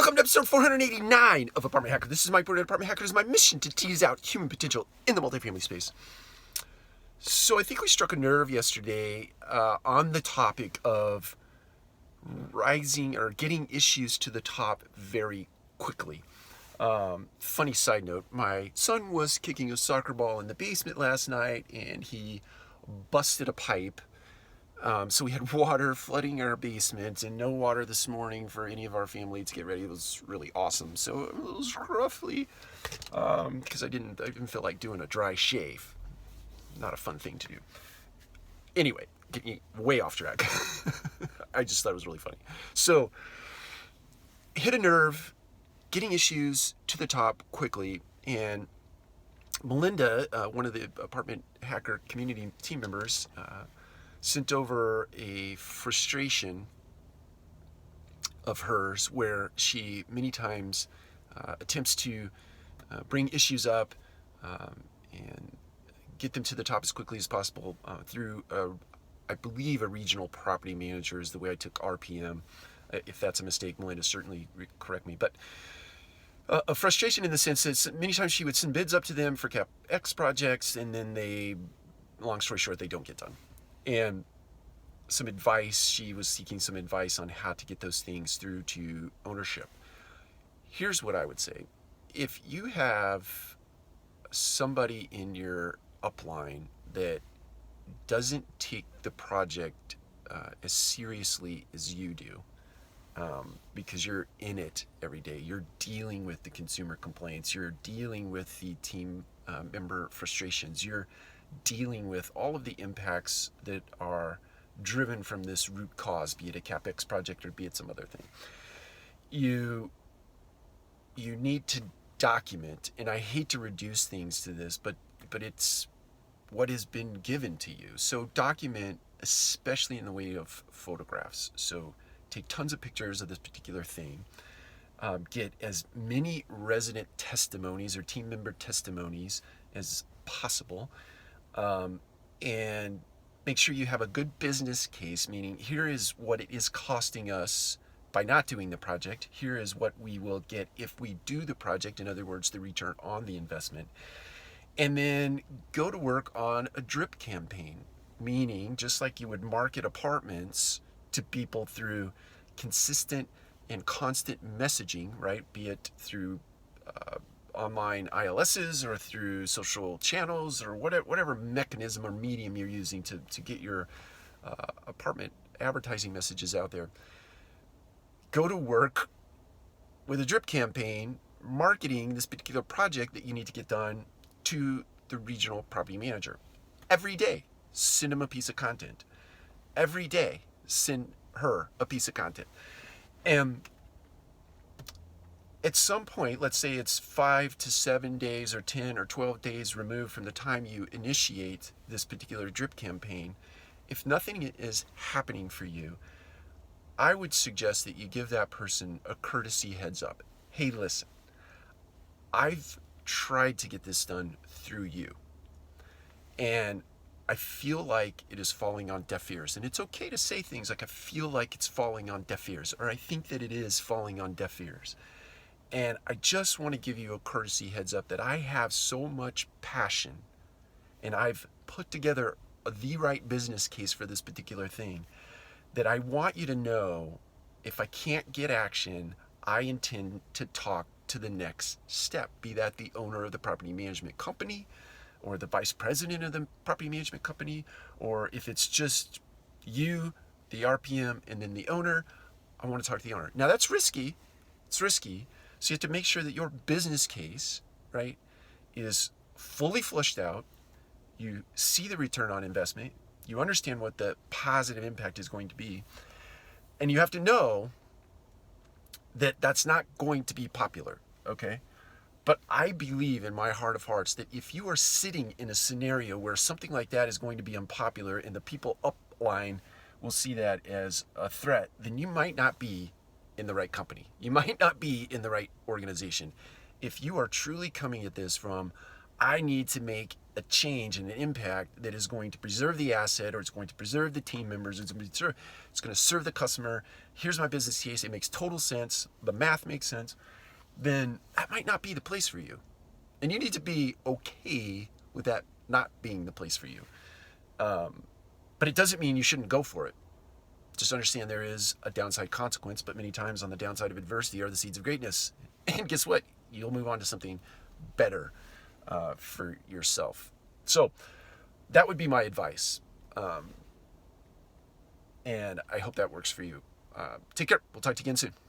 Welcome to episode 489 of Apartment Hacker. This is Mike Burnett. Apartment Hacker. It is my mission to tease out human potential in the multifamily space. So I think we struck a nerve yesterday on the topic of rising or getting issues to the top very quickly. Funny side note, my son was kicking a soccer ball in the basement last night and he busted a pipe. So we had water flooding our basement and no water this morning for any of our family to get ready. It was really awesome. So it was roughly, because I didn't feel like doing a dry shave. Not a fun thing to do. Anyway, getting way off track. I just thought it was really funny. So hit a nerve, getting issues to the top quickly, and Melinda, one of the Apartment Hacker community team members, sent over a frustration of hers where she many times attempts to bring issues up and get them to the top as quickly as possible through, I believe, a regional property manager is the way I took RPM. If that's a mistake, Melinda, certainly correct me. But a frustration in the sense that many times she would send bids up to them for CapEx projects, and then they, long story short, they don't get done. And some advice, she was seeking some advice on how to get those things through to ownership. Here's what I would say. If you have somebody in your upline that doesn't take the project as seriously as you do, because you're in it every day, you're dealing with the consumer complaints, you're dealing with the team member frustrations, you're dealing with all of the impacts that are driven from this root cause, be it a CapEx project or be it some other thing. You need to document, and I hate to reduce things to this, but it's what has been given to you. So document, especially in the way of photographs. So take tons of pictures of this particular thing. Get as many resident testimonies or team member testimonies as possible. And make sure you have a good business case, meaning here is what it is costing us by not doing the project. Here is what we will get if we do the project. In other words, the return on the investment. And then go to work on a drip campaign, meaning just like you would market apartments to people through consistent and constant messaging, right? Be it through online ILSs or through social channels or whatever mechanism or medium you're using to get your apartment advertising messages out there. Go to work with a drip campaign marketing this particular project that you need to get done to the regional property manager. Every day, send him a piece of content. Every day, send her a piece of content. And at some point, let's say it's 5 to 7 days or 10 or 12 days removed from the time you initiate this particular drip campaign, if nothing is happening for you, I would suggest that you give that person a courtesy heads up. Hey, listen, I've tried to get this done through you, and I feel like it is falling on deaf ears. And it's okay to say things like, I feel like it's falling on deaf ears, or I think that it is falling on deaf ears. And I just want to give you a courtesy heads up that I have so much passion and I've put together the right business case for this particular thing that I want you to know if I can't get action, I intend to talk to the next step, be that the owner of the property management company or the vice president of the property management company, or if it's just you, the RPM, and then the owner, I want to talk to the owner. Now that's risky. It's risky. So you have to make sure that your business case, right, is fully fleshed out. You see the return on investment. You understand what the positive impact is going to be. And you have to know that that's not going to be popular, okay? But I believe in my heart of hearts that if you are sitting in a scenario where something like that is going to be unpopular and the people upline will see that as a threat, then you might not be in the right company. You might not be in the right organization. If you are truly coming at this from, I need to make a change and an impact that is going to preserve the asset, or it's going to preserve the team members, it's going to serve the customer. Here's my business case. It makes total sense. The math makes sense. Then that might not be the place for you. And you need to be okay with that not being the place for you. But it doesn't mean you shouldn't go for it. Just understand there is a downside consequence, but many times on the downside of adversity are the seeds of greatness. And guess what? You'll move on to something better for yourself. So that would be my advice. And I hope that works for you. Take care. We'll talk to you again soon.